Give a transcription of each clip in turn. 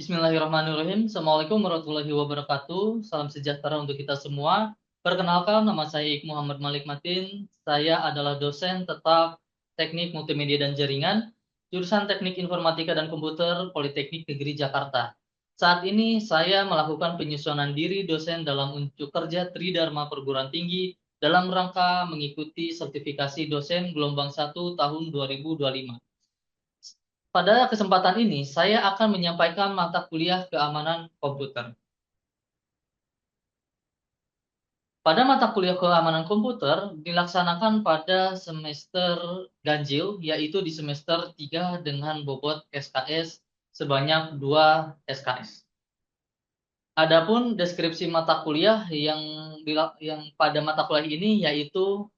Bismillahirrahmanirrahim. Assalamualaikum warahmatullahi wabarakatuh. Salam sejahtera untuk kita semua. Perkenalkan, nama saya Ik Muhammad Malik Matin. Saya adalah dosen tetap Teknik Multimedia dan Jaringan, jurusan Teknik Informatika dan Komputer, Politeknik Negeri Jakarta. Saat ini saya melakukan penyusunan diri dosen dalam unjuk kerja Tridharma Perguruan Tinggi dalam rangka mengikuti sertifikasi dosen gelombang 1 tahun 2025. Pada kesempatan ini, saya akan menyampaikan mata kuliah keamanan komputer. Pada mata kuliah keamanan komputer dilaksanakan pada semester ganjil, yaitu di semester 3 dengan bobot SKS sebanyak 2 SKS. Adapun deskripsi mata kuliah yang pada mata kuliah ini yaitu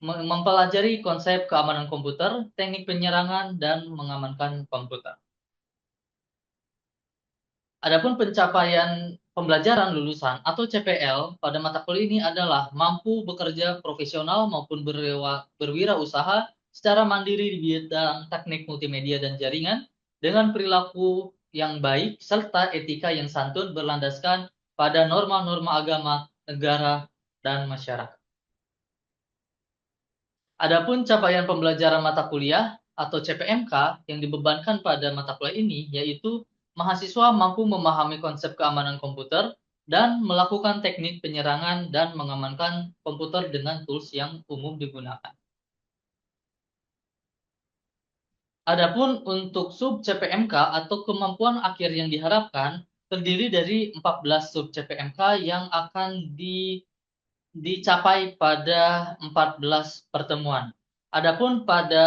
mempelajari konsep keamanan komputer, teknik penyerangan, dan mengamankan komputer. Adapun pencapaian pembelajaran lulusan atau CPL pada mata kuliah ini adalah mampu bekerja profesional maupun berwirausaha secara mandiri di bidang teknik multimedia dan jaringan dengan perilaku yang baik serta etika yang santun berlandaskan pada norma-norma agama, negara, dan masyarakat. Adapun capaian pembelajaran mata kuliah atau CPMK yang dibebankan pada mata kuliah ini yaitu mahasiswa mampu memahami konsep keamanan komputer dan melakukan teknik penyerangan dan mengamankan komputer dengan tools yang umum digunakan. Adapun untuk sub CPMK atau kemampuan akhir yang diharapkan terdiri dari 14 sub CPMK yang akan dicapai pada 14 pertemuan. Adapun pada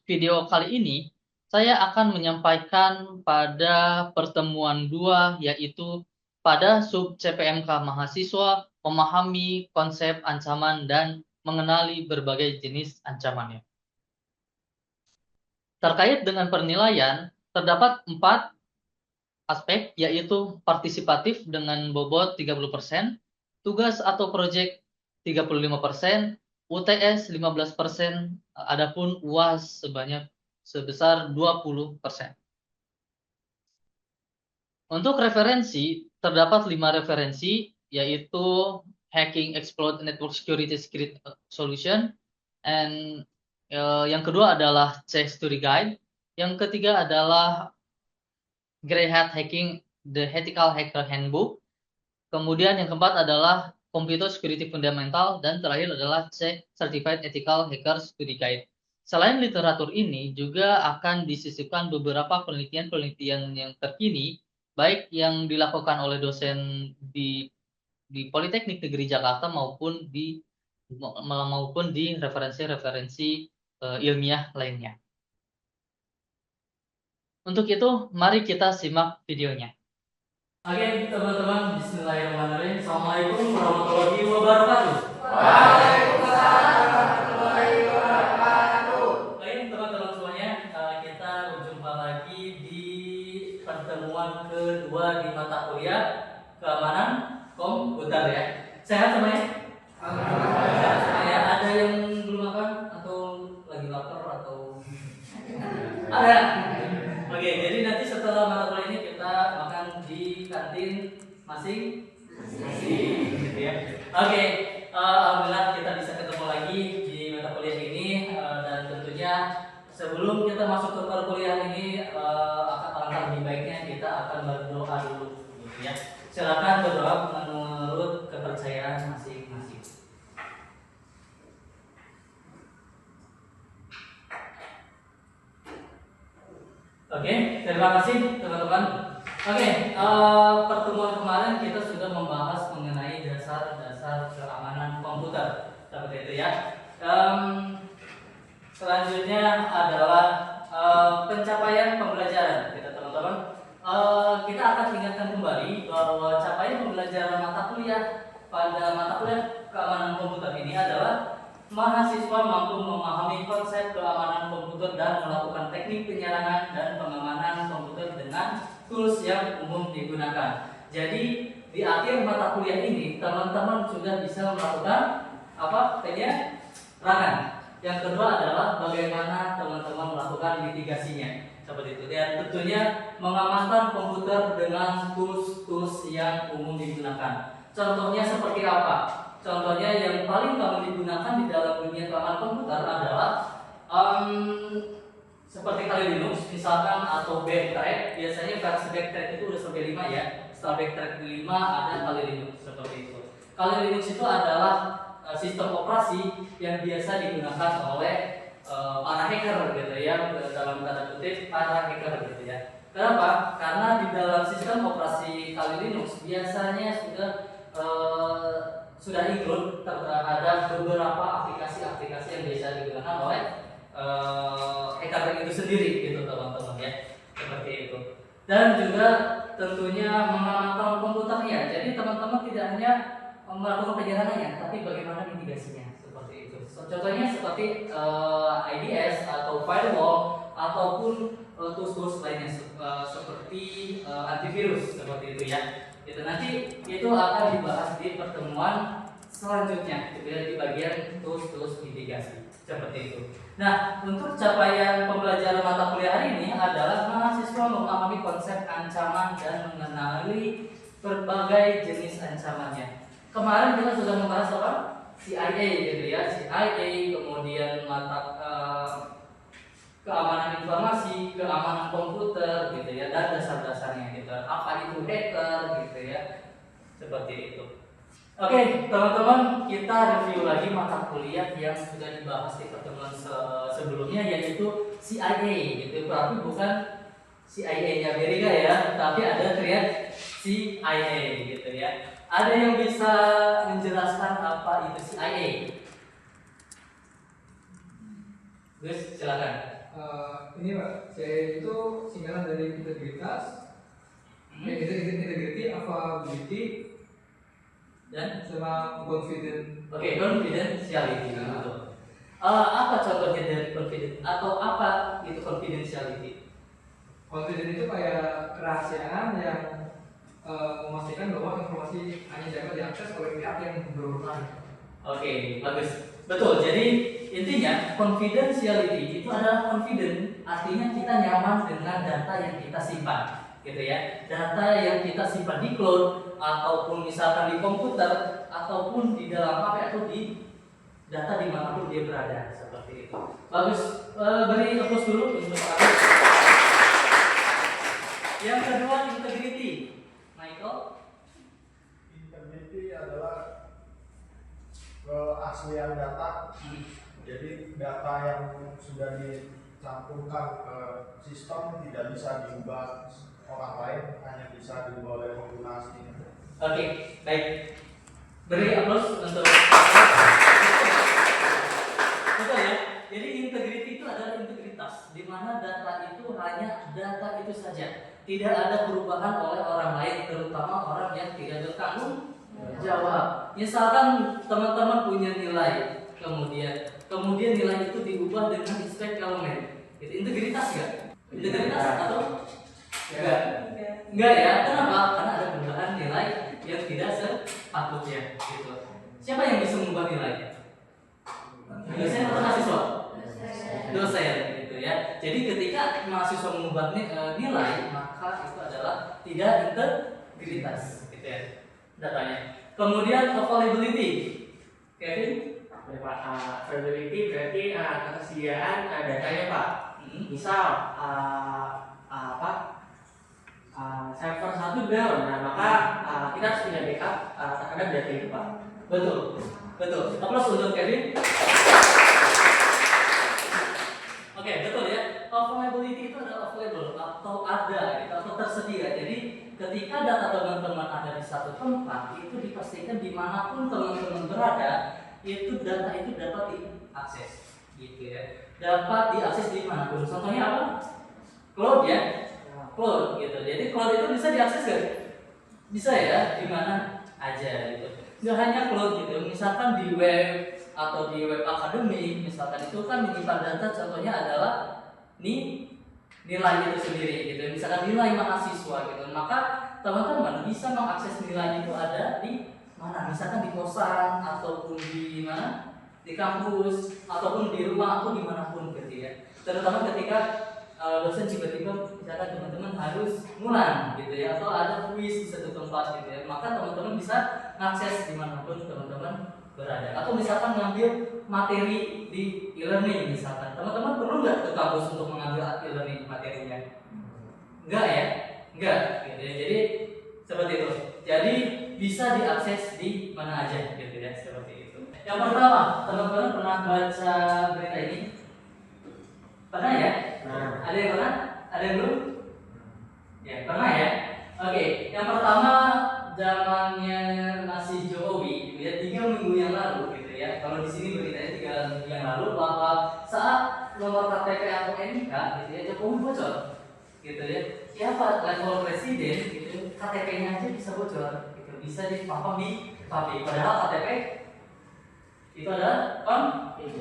video kali ini, saya akan menyampaikan pada pertemuan 2, yaitu pada sub CPMK mahasiswa memahami konsep ancaman dan mengenali berbagai jenis ancamannya. Terkait dengan penilaian, terdapat 4 aspek, yaitu partisipatif dengan bobot 30%, tugas atau proyek 35%, UTS 15%, adapun UAS sebesar 20%. Untuk referensi, terdapat 5 referensi, yaitu Hacking Exploit Network Security Solution, and yang kedua adalah C-Story Guide, yang ketiga adalah Grey Hat Hacking, The Ethical Hacker Handbook. Kemudian yang keempat adalah Computer Security Fundamental, dan terakhir adalah C Certified Ethical Hacker Study Guide. Selain literatur ini, juga akan disisipkan beberapa penelitian-penelitian yang terkini, baik yang dilakukan oleh dosen di Politeknik Negeri Jakarta maupun di referensi-referensi ilmiah lainnya. Untuk itu, mari kita simak videonya. Oke, teman-teman, bismillahirrahmanirrahim. Assalamualaikum warahmatullahi wabarakatuh. Waalaikumsalam warahmatullahi wabarakatuh. Baik, teman-teman semuanya, kita berjumpa lagi di pertemuan kedua di mata kuliah keamanan komputer ya. Sehat semuanya? Sehat semuanya. Ada yang belum makan atau lagi lapar atau ada? Oke, jadi nanti setelah mata kuliah ini kita makan di kantin masing-masing gitu ya. Oke, alhamdulillah kita bisa ketemu lagi di mata kuliah ini, dan tentunya sebelum kita masuk ke perkuliahan ini alangkah lebih baiknya kita akan berdoa dulu gitu ya. Silakan berdoa menurut kepercayaan masing-masing. Oke, terima kasih teman-teman. Oke, pertemuan kemarin kita sudah membahas mengenai dasar-dasar keamanan komputer, seperti itu ya. Selanjutnya adalah pencapaian pembelajaran, kita teman-teman. Kita akan ingatkan kembali bahwa capaian pembelajaran mata kuliah pada mata kuliah keamanan komputer ini adalah mahasiswa mampu memahami konsep keamanan komputer dan melakukan teknik penyerangan dan pengamanan komputer dengan tools yang umum digunakan. Jadi di akhir mata kuliah ini teman-teman sudah bisa melakukan penyerangan. Yang kedua adalah bagaimana teman-teman melakukan mitigasinya. seperti itu. Dan tentunya mengamankan komputer dengan tools yang umum digunakan. Contohnya seperti apa? Contohnya yang paling common digunakan di dalam dunia keamanan komputer adalah seperti Kali Linux misalkan, atau backtrack. Biasanya versi backtrack itu udah sampai 5 ya. Setelah backtrack 5 ada Kali Linux seperti itu. Kali Linux itu adalah sistem operasi yang biasa digunakan oleh para hacker gitu ya, dalam tanda kutip para hacker gitu ya. Kenapa? Karena di dalam sistem operasi Kali Linux biasanya sudah include terhadap beberapa aplikasi-aplikasi yang biasa digunakan oleh hacker itu sendiri gitu teman-teman ya, seperti itu. Dan juga tentunya mengamankan komputernya. Jadi teman-teman tidak hanya melakukan penyerangannya, tapi bagaimana mitigasinya seperti itu. Contohnya seperti IDS atau firewall ataupun tools-tools lainnya seperti antivirus seperti itu ya. Itu nanti itu akan dibahas di pertemuan selanjutnya, gitu ya, di bagian tools mitigasi seperti itu. Nah, untuk capaian pembelajaran mata kuliah hari ini adalah mahasiswa memahami konsep ancaman dan mengenali berbagai jenis ancamannya. Kemarin kita sudah membahas apa? CIA gitu ya, CIA, kemudian keamanan informasi, keamanan komputer gitu ya, dan dasar-dasarnya gitu. Apa itu hacker gitu ya, seperti itu. Oke, teman-teman, kita review lagi mata kuliah yang sudah dibahas di pertemuan sebelumnya, yaitu CIA gitu. Tapi bukan CIA-nya Amerika ya, tapi ada teriak CIA gitu ya. Ada yang bisa menjelaskan apa itu CIA? Gus, silakan. Ini Pak, CIA itu singkatan dari integritas, integrity, availability, dan sama confident. Oke, confidentiality. Apa contohnya dari confident atau apa itu confidentiality? Confident itu kayak kerahasiaan yang memastikan bahwa informasi hanya dapat diakses oleh pihak yang berwenang. Oke, bagus. Betul. Jadi intinya confidentiality itu adalah confident, artinya kita nyaman dengan data yang kita simpan, gitu ya. Data yang kita simpan di cloud ataupun misalkan di komputer ataupun di dalam HP atau di data dimanapun dia berada, seperti itu. Bagus. Beri applause dulu untuk Agus. Yang kedua, integrity. Michael. Integrity adalah keaslian data. Jadi data yang sudah dicantumkan ke sistem tidak bisa diubah orang lain, hanya bisa diubah oleh pengguna asli. Oke, baik. Beri aplaus untuk betul ya. Jadi integrity itu adalah integritas, di mana data itu hanya data itu saja. Tidak ada perubahan oleh orang lain, terutama orang yang tidak bertanggung jawab. Misalkan teman-teman punya nilai, kemudian nilai itu diubah dengan inspect elemen. Itu integritas nggak? Integritas atau enggak ya? Kenapa? Karena ada perubahan nilai yang tidak sepatutnya. Gitu. Siapa yang bisa mengubah nilai? Dosen atau mahasiswa? Dosen, gitu ya. Jadi ketika mahasiswa mengubah nilai, maka itu adalah tidak integritas, gitu ya, datanya. Kemudian availability, Kevin. Pak, availability berarti ketersediaan datanya Pak. Misal server satu down, nah maka kita harus punya backup terhadap data itu Pak. Betul, betul. Aplaus untuk Kevin. Oke, betul ya. Availability itu adalah available atau ada gitu, atau tersedia. Jadi ketika data teman-teman ada di satu tempat, itu dipastikan dimanapun teman-teman berada, itu data itu dapat diakses, gitu ya. Dapat diakses dimanapun. Contohnya apa? Cloud ya, cloud gitu. Jadi cloud itu bisa diakses gak? Bisa ya, di mana aja gitu. Nggak hanya cloud gitu. Misalkan di web atau di web akademik, misalkan itu kan menyimpan data. Contohnya adalah nilai itu sendiri gitu. Misalkan nilai mahasiswa gitu. Maka teman-teman bisa mengakses nilai itu ada di mana? Misalkan di kosan ataupun di mana? Di kampus ataupun di rumah atau dimanapun gitu ya. Terutama ketika dosen tiba-tiba misalkan teman-teman harus ngulang gitu ya, atau ada kuis di satu tempat gitu ya, maka teman-teman bisa mengakses dimanapun teman-teman berada. Atau misalkan ngambil materi di e-learning misalkan, teman-teman perlu nggak ke kampus untuk mengambil e-learning materinya? Enggak ya, enggak gitu ya. Jadi seperti itu. Jadi bisa diakses di mana aja gitu ya, seperti itu. Yang pertama, teman-teman pernah baca berita ini? Pernah ya? Ada yang pernah? Ada yang belum? Ya, pernah ya? Oke, yang pertama zamannya masih Jokowi, gitu ya, 3 minggu yang lalu gitu ya. Kalau di sini beritanya 3 minggu yang lalu bahwa saat nomor KTP atau NIK gitu ya, Jokowi bocor, gitu ya. Siapa level presiden gitu, KTP-nya aja bisa bocor, gitu. Bisa dipapang di publik. Padahal KTP itu adalah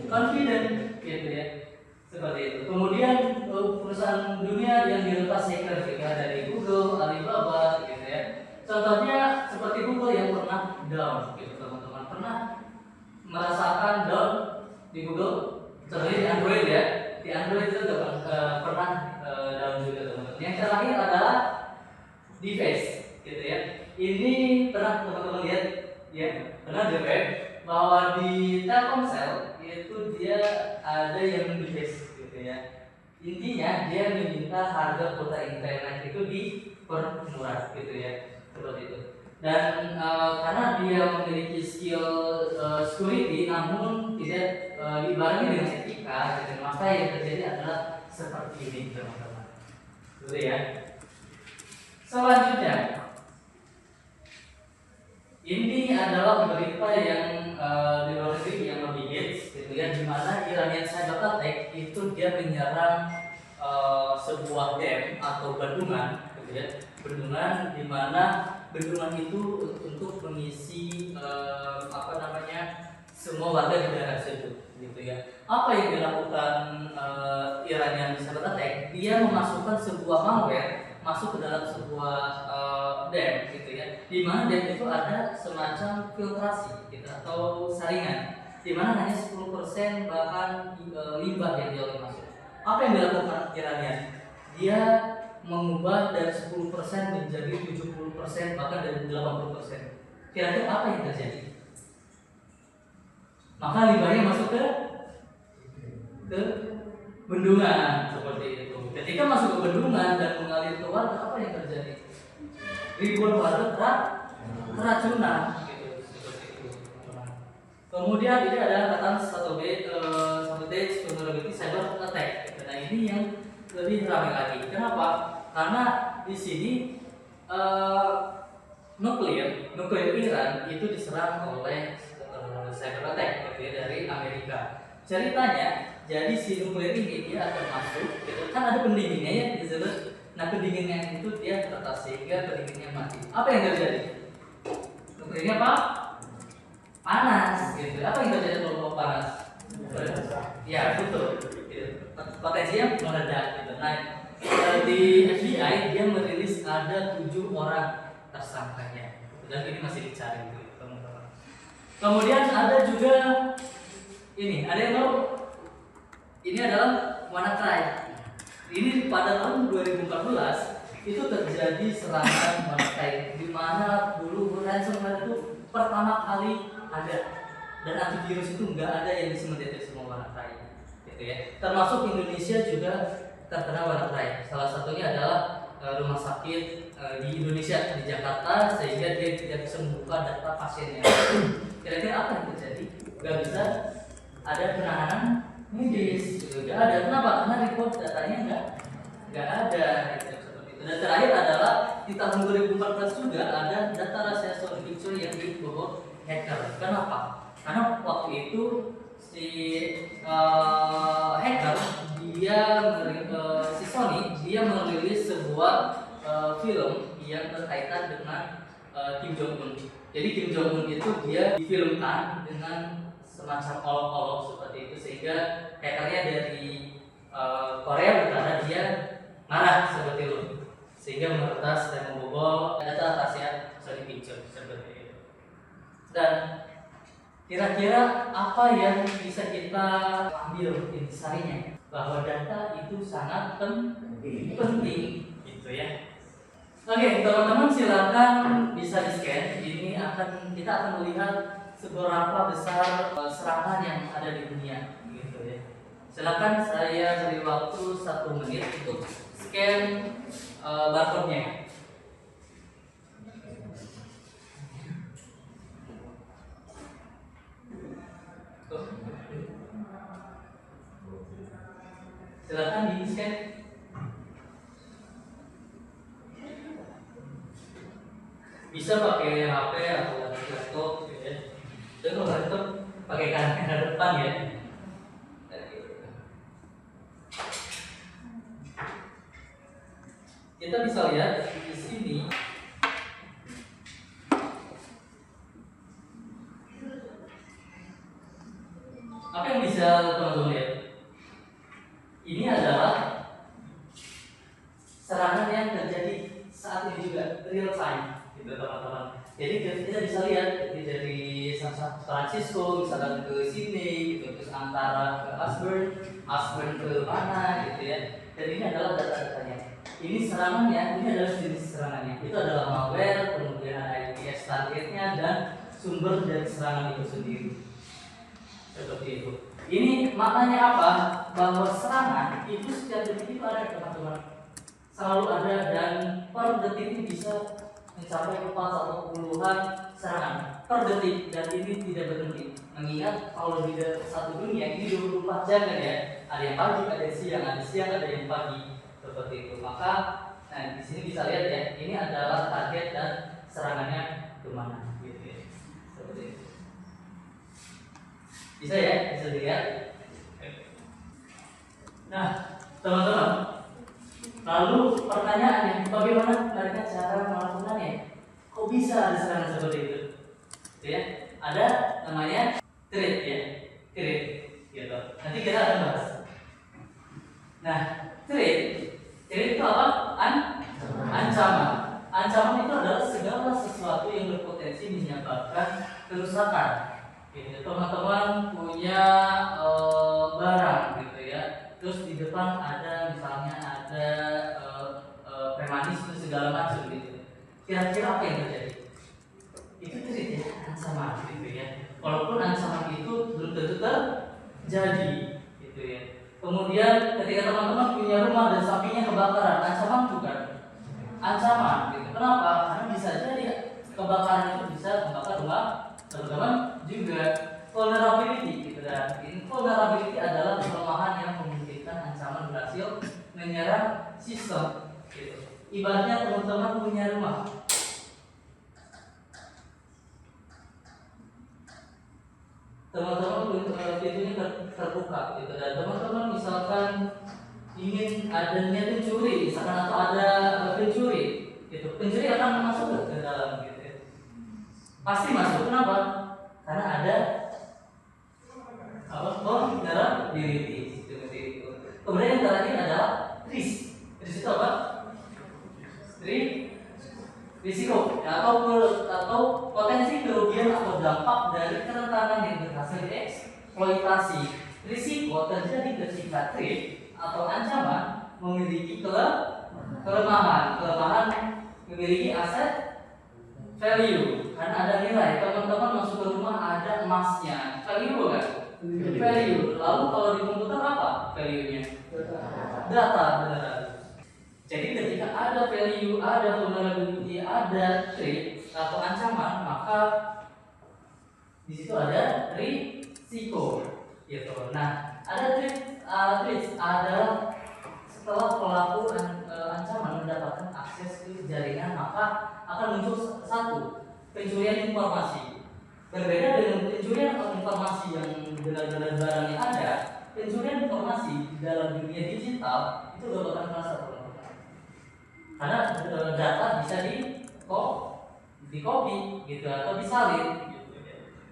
confident, gitu ya. Seperti itu. Kemudian perusahaan dunia yang diretas hacker gitu ya, dari Google, Alibaba gitu ya. Contohnya seperti Google yang pernah down gitu, teman-teman pernah merasakan down di Google. Contohnya di Android ya, di Android itu pernah down juga teman-teman. Yang terakhir adalah device gitu ya. Ini pernah teman-teman lihat ya, pernah di web bahwa di Telkomsel itu dia ada yang device gitu ya. Intinya dia meminta harga kuota internet itu dipermurah gitu ya, seperti itu. Dan karena dia memiliki skill security namun tidak dibarengi dengan etika, gitu, maka yang terjadi adalah seperti ini teman-teman. Gitu ya. Selanjutnya, ini adalah berita yang di luar negeri yang lebih hits gitu ya, di mana Iranian cyber attack itu dia menyerang sebuah dam atau bendungan gitu ya, bendungan di mana bendungan itu untuk mengisi semua warga di daerah tersebut gitu ya. Apa yang dilakukan Iranian cyber attack? Dia memasukkan sebuah malware masuk ke dalam sebuah dam gitu ya, di mana dam itu ada semacam filtrasi gitu, atau saringan, di mana hanya 10% bahan limbah yang dia masuk. Apa yang dilakukan Iranian? Dia mengubah dari 10% menjadi 70%, bahkan dari 80%. Kira-kira apa yang terjadi? Maka limbahnya masuk ke bendungan seperti itu. Ketika masuk ke bendungan dan mengalir ke warga, apa yang terjadi? Ribuan warga keracunan gitu, seperti itu. Kemudian ini adalah kata satu stage vulnerability cyber attack. Nah ini yang lebih ramai lagi. Kenapa? Karena di sini nuklir Iran itu diserang oleh cyber attack gitu ya, dari Amerika. Ceritanya, jadi si nuklir ini dia akan masuk, gitu. Kan ada pendinginnya ya disebut. Nah pendinginnya itu dia tertas sehingga pendinginnya mati. Apa yang terjadi? Nuklirnya apa? Panas. Gitu. Apa yang terjadi kalau panas? Ya betul. Gitu. Potensinya meledak. Gitu. Nah di FBI dia merilis ada 7 orang tersangkanya. Dan ini masih dicari, gitu, teman-teman. Kemudian ada juga ini, ada yang tahu? Ini adalah WannaCry. Ini pada tahun 2014 itu terjadi serangan WannaCry, di mana dulu ransomware itu pertama kali ada, dan antivirus itu nggak ada yang bisa mendeteksi semua WannaCry, gitu ya. Termasuk Indonesia juga terkena WannaCry. Salah satunya adalah rumah sakit di Indonesia di Jakarta, sehingga dia tidak bisa membuka data pasiennya. Kira-kira apa yang terjadi? Gak bisa ada penanganan medis, gitu. Gak ada. Kenapa? Karena report datanya nggak ada. Gitu, seperti itu. Dan terakhir adalah di tahun 2014 juga ada data rahasia Sony Pictures yang dibobol hacker. Kenapa? Karena waktu itu si hacker si Sony dia merilis sebuah film yang berkaitan dengan Kim Jong Un. Jadi Kim Jong Un itu dia difilmkan dengan semacam olok-olok seperti itu, sehingga hackernya dari Korea Utara dia marah seperti itu, sehingga meretas dan membobol data rahasia Sony Pictures seperti itu. Dan kira-kira kira-kira apa yang bisa kita ambil intisarinya? Bahwa data itu sangat penting, gitu ya. Oke, teman-teman silakan bisa di-scan. Ini kita akan melihat seberapa besar serangan yang ada di dunia, gitu ya. Silakan saya beri waktu 1 menit untuk scan barcode-nya. Silakan di-scan. Bisa pakai HP atau laptop, gitu ya. Dan kalau laptop pakai kamera depan ya. Kita bisa lihat di sini. Apa yang bisa teman-teman lihat? Ini adalah serangan yang terjadi saat ini juga, real time, gitu teman-teman. Jadi kita bisa lihat dari San Francisco misalkan ke sini, gitu, terus antara ke Ashburn ke mana, gitu ya. Dan ini adalah data-datanya. Ini serangannya, ini adalah jenis serangannya. Itu adalah malware, kemudian ada IPS targetnya dan sumber dari serangan itu sendiri. Seperti itu. Ini maknanya apa? Bahwa serangan itu setiap detik itu ada, teman-teman. Selalu ada, dan per detik ini bisa mencapai 4 atau puluhan serangan per detik, dan ini tidak berhenti. Mengingat kalau di satu dunia ini 24 jam kan ya. Ada yang pagi, ada yang siang, ada yang pagi. Seperti itu. Maka di sini bisa lihat ya, ini adalah target dan serangannya kemana, gitu ya. Seperti itu. Bisa ya, bisa dilihat. Nah, teman-teman, lalu pertanyaannya, bagaimana mereka cara melakukannya? Kok bisa ada serangan seperti itu? Ya, ada namanya threat ya, threat, gitu. Nanti kita akan bahas. Nah, threat itu apa? Ancaman. Ancaman itu adalah segala sesuatu yang berpotensi menyebabkan kerusakan. Gitu. Teman-teman punya barang, gitu ya. Terus di depan ada misalnya ada premanisme segala macam, gitu. Kira-kira apa yang terjadi? Itu threat ya, ancaman, gitu ya. Walaupun ancaman itu belum tentu terjadi, gitu ya. Kemudian ketika teman-teman punya rumah dan sampingnya kebakaran, ancaman bukan? Ancaman, gitu. Kenapa? Karena bisa jadi kebakaran itu bisa membakar rumah teman-teman juga. Vulnerability, gitu. Dan vulnerability adalah kelemahan yang memungkinkan ancaman berhasil menyerang sistem, gitu. Ibaratnya teman-teman punya rumah. Teman-teman pintunya terbuka, gitu, dan teman-teman misalkan ingin adanya pencuri, misalkan, atau ada pencuri, gitu. Pencuri akan masuk ke dalam, gitu. Pasti masuk. Kenapa? Karena ada vulnerability, seperti itu. Kemudian yang terakhir adalah risk. Risk itu apa? Risiko atau potensi kerugian atau dampak dari kerentanan yang berhasil dieksploitasi. Risiko terjadi ketika threat atau ancaman memiliki kelemahan memiliki aset value, karena ada nilai. Teman-teman masuk ke rumah ada emasnya, value kan? Value. Lalu kalau di komputer apa value-nya? Data, benar. Jadi ketika ada value, ada vulnerability, ada threat atau ancaman, maka di situ ada risiko, gitu. Nah, ada threat adalah setelah pelaku ancaman mendapatkan akses ke jaringan, maka akan muncul satu, pencurian informasi. Berbeda dengan pencurian informasi yang benar-benar barang yang ada, pencurian informasi dalam dunia digital itu gak bakal terasa, karena data bisa di-copy, gitu, atau disalin, gitu.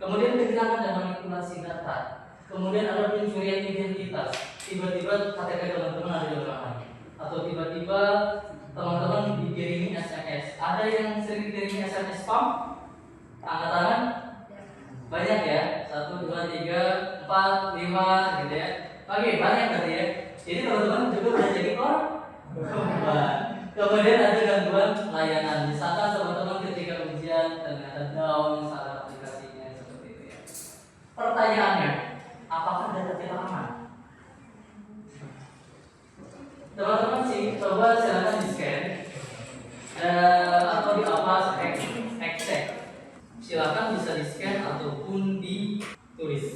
Kemudian kehilangan dan manipulasi data. Kemudian ada pencurian identitas. Tiba-tiba KTP teman-teman ada di orang, atau tiba-tiba teman-teman dikirimi SMS. Ada yang sering dikirimi SMS spam? Angkat tangan. Banyak ya, 1, 2, 3, 4, 5 gitu ya. Oke, banyak tadi ya. Jadi teman-teman juga udah jadi korban. Kemudian ada gangguan layanan. Misalkan teman-teman ketika ujian ternyata down salah aplikasinya seperti itu ya. Pertanyaannya, apakah data kita aman? Teman-teman sih, coba silakan di scan atau di apa exec. Silakan bisa di scan ataupun ditulis.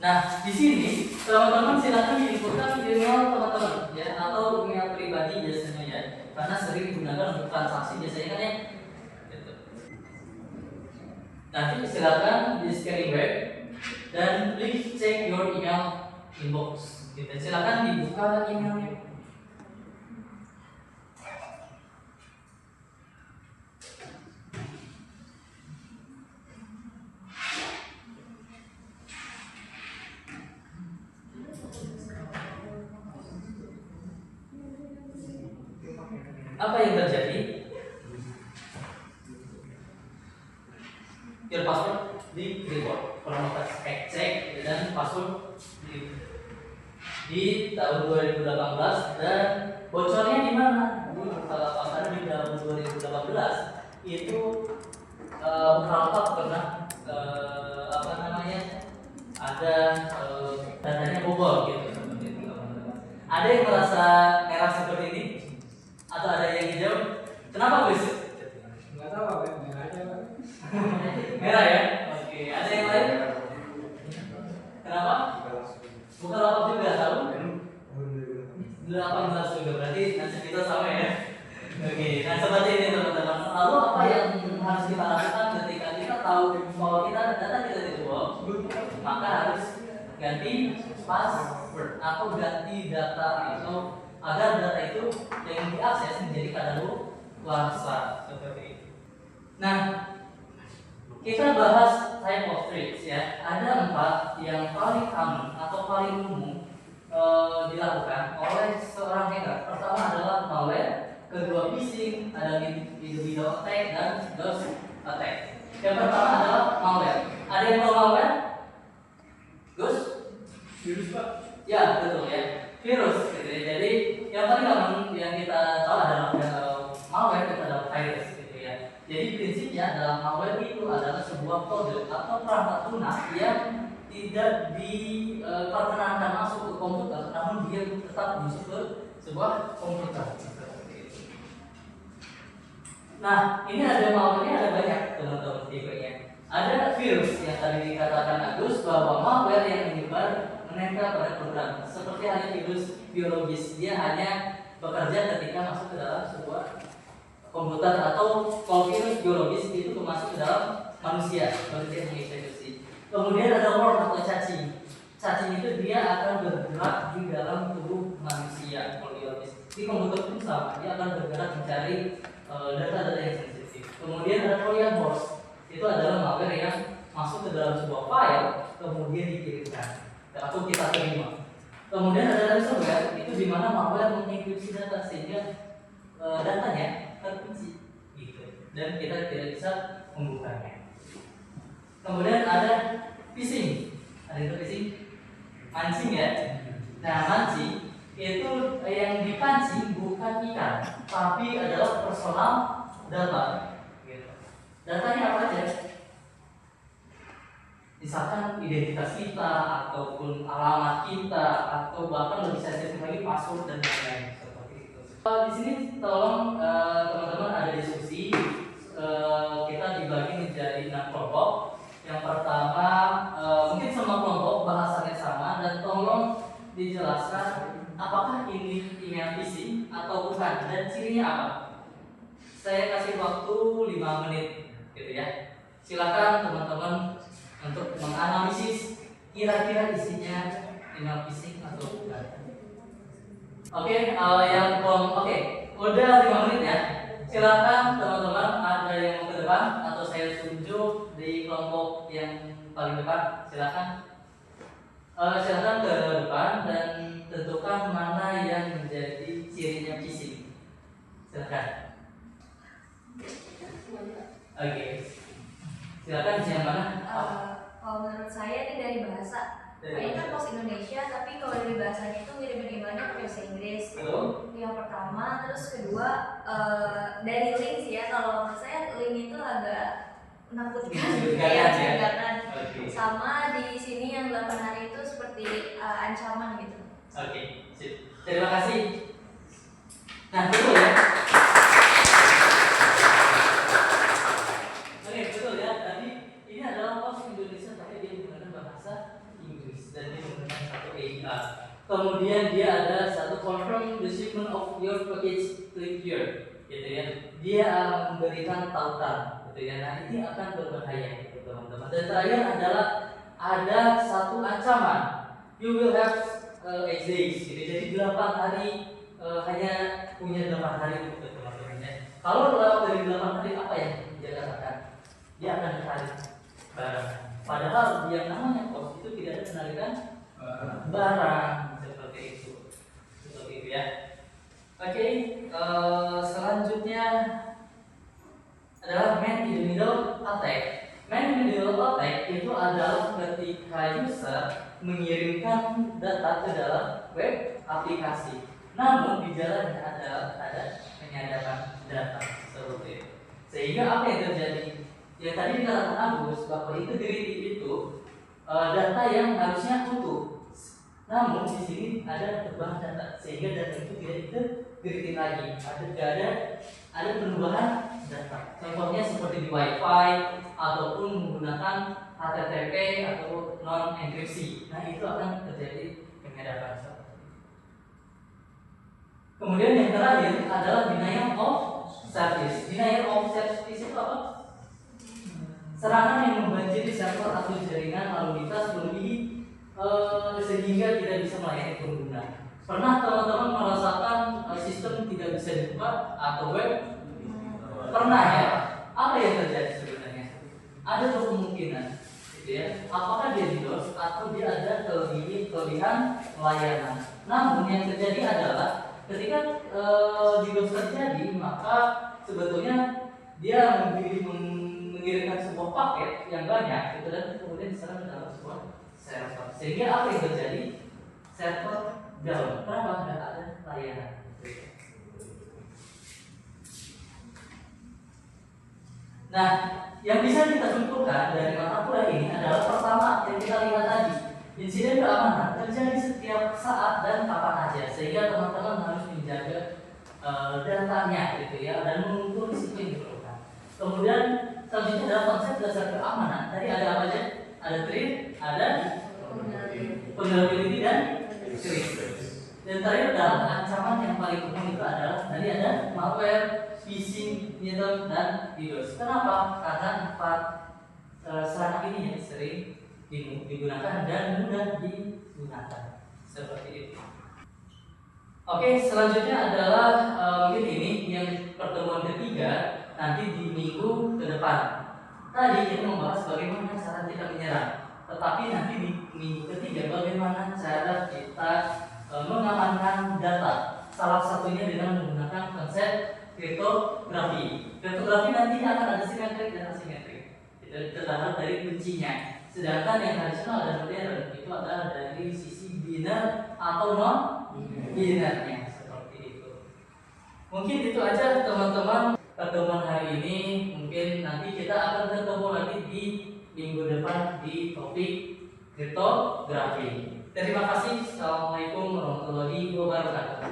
Nah, di sini teman-teman silakan diinputkan email teman-teman ya atau email pribadi biasanya ya, karena sering digunakan untuk transaksi biasanya kan ya. Gitu. Nanti silakan di scanning web dan please check your email inbox. Gitu. Silakan dibuka emailnya. Apa yang terjadi? Your password di report, promotas cek dan password di tahun 2018 dan bocornya di mana? Kalau pasar di tahun 2018 itu beberapa pernah apa namanya ada datanya bobol gitu seperti itu teman-teman. Ada yang merasa merah seperti ini atau ada yang hijau? Kenapa Gus? Nggak tahu apa yang merah aja Pak. Merah ya? Oke, ada yang lain? Kenapa? Bukan 8 juga tahu? 18 juga berarti nasib kita sama ya. Oke, nah seperti ini teman-teman. Lalu apa yang harus kita lakukan ketika kita tahu bahwa data kita dijual? Maka harus ganti password atau ganti data itu agar data itu yang diakses menjadi kadaluarsa seperti itu. Nah, kita bahas type of threats ya. Ada 4 yang paling common atau paling umum dilakukan oleh seorang hacker. Pertama adalah malware, kedua phishing, ada video attack dan DOS attack. Yang pertama adalah malware. Ada yang tahu malware? Gus? Virus Pak. Ya betul ya, virus. Gitu ya. Jadi yang paling common yang kita tahu adalah malware itu adalah virus. Gitu ya. Jadi prinsipnya adalah malware itu adalah sebuah kode atau perangkat lunak yang tidak diperkenankan masuk ke komputer, namun dia tetap masuk ke sebuah komputer. Nah, ini ada malware-nya ada banyak teman-teman tipenya. Ada virus yang tadi dikatakan Agus bahwa malware yang menyebar menempel pada program, seperti halnya virus biologis, dia hanya bekerja ketika masuk ke dalam sebuah komputer, atau kalau virus biologis itu masuk ke dalam manusia menginfeksi. Kemudian ada worm atau cacing. Cacing itu dia akan bergerak di dalam tubuh manusia biologis. Di komputer pun sama, dia akan bergerak mencari data-data yang sensitif. Kemudian ada Trojan horse, itu adalah malware yang masuk ke dalam sebuah file kemudian dikirimkan atau kita terima. Kemudian ada ransomware, itu di mana malware mengenkripsi data sehingga datanya terkunci, gitu, dan kita tidak bisa membukanya. Kemudian ada phishing, ada itu phishing, mancing ya. Nah mancing itu yang dipancing bukan ikan, tapi adalah personal data. Gitu. Datanya apa aja? Misalkan identitas kita, ataupun alamat kita, atau bahkan lebih sensitif lagi password dan lain-lain seperti itu. Di sini tolong teman-teman ada diskusi. Kita dibagi menjadi 6 kelompok. Yang pertama mungkin semua kelompok bahasannya sama, dan tolong dijelaskan apakah ini email phishing atau bukan dan cirinya apa. Saya kasih waktu 5 menit gitu ya. Silakan teman-teman untuk menganalisis kira-kira isinya email phishing atau bukan. Oke, yang oke, udah 5 menit ya. Silakan teman-teman, ada yang mau ke depan atau saya tunjuk di kelompok yang paling depan. Silakan. Silakan ke depan dan tentukan mana yang menjadi cirinya phishing. Silakan. Oke. Silakan yang mana? Kalau menurut Ini kan pos Indonesia, tapi kalau dari bahasanya itu mirip-mirip emailnya pakai bahasa Inggris. Betul. Yang pertama, terus kedua dari link sih ya. Kalau menurut saya link itu agak menakutkan, mencurigakan. Sama di sini yang 8 hari itu seperti ancaman gitu. Oke, sip. Terima kasih. Nah, betul ya. Oke, betul ya. Tadi ini adalah pos Indonesia, tapi dia menggunakan bahasa Inggris dan dia menggunakan satu API. Kemudian dia ada satu confirm the shipment of your package click here, gitu ya. Dia memberikan tautan, gitu ya. Nah, ini akan berbahaya, gitu, teman-teman. Dan terakhir adalah ada satu ancaman. You will have 8 days, gitu. Jadi 8 hari hanya punya 8 hari untuk teman-teman ya. Kalau lewat dari 8 hari apa yang dia katakan? Dia akan ditarik barang. Padahal yang namanya pos itu tidak ada penarikan barang seperti itu ya. Oke, selanjutnya adalah man in the middle attack. Man in the middle attack itu adalah ketika user mengirimkan data ke dalam web aplikasi. Namun di jalannya ada penyadapan data seperti itu. Sehingga apa yang terjadi? Ya tadi dikatakan Agus bahwa integrity itu data yang harusnya utuh. Namun di sini ada perubahan data sehingga data itu tidak integrity lagi. Ada perubahan data. Contohnya seperti di WiFi ataupun menggunakan HTTP atau non enkripsi. Nah itu akan terjadi penyadapan. Kemudian yang terakhir adalah denial of service. Denial of service itu apa? Serangan yang membanjiri server atau jaringan lalu lintas melebihi sehingga tidak bisa melayani pengguna. Pernah teman-teman merasakan sistem tidak bisa dibuka atau web? Pernah ya? Apa yang terjadi sebenarnya? Ada dua kemungkinan, gitu ya. Apakah dia DDoS atau dia ada kelebihan layanan. Namun yang terjadi adalah ketika DDoS terjadi, maka sebetulnya dia mengirimkan sebuah paket yang banyak, gitu, dan kemudian diserang dalam sebuah server. Sehingga apa yang terjadi? Server down. Kenapa? Tidak ada layanan. Nah, yang bisa kita simpulkan dari mata kuliah ini adalah pertama yang kita lihat tadi, insiden keamanan terjadi setiap saat dan kapan aja, sehingga teman-teman harus menjaga datanya, gitu ya, dan mengukur risiko yang diperlukan. Kemudian selanjutnya adalah konsep dasar keamanan. Tadi ada apa aja? Ada threat, ada vulnerability dan risk. Dan terakhir adalah ancaman yang paling umum itu adalah tadi ada malware, phishing, nyetop, dan DDoS. Kenapa? Karena 4 serangan ini yang sering digunakan dan mudah digunakan. Seperti itu. Oke, selanjutnya adalah mungkin ini yang pertemuan ketiga nanti di minggu ke depan. Tadi kita membahas bagaimana cara kita menyerang. Tetapi nanti di minggu ketiga bagaimana cara kita mengamankan data. Salah satunya dengan menggunakan konsep kriptografi. Kriptografi nanti akan ada simetrik dan asimetrik. Itu terdapat dari kuncinya. Sedangkan yang tradisional dan modern itu adalah dari sisi biner atau non binernya, seperti itu. Mungkin itu aja teman-teman pertemuan hari ini. Mungkin nanti kita akan ketemu lagi di minggu depan di topik kriptografi. Terima kasih. Assalamualaikum warahmatullahi wabarakatuh.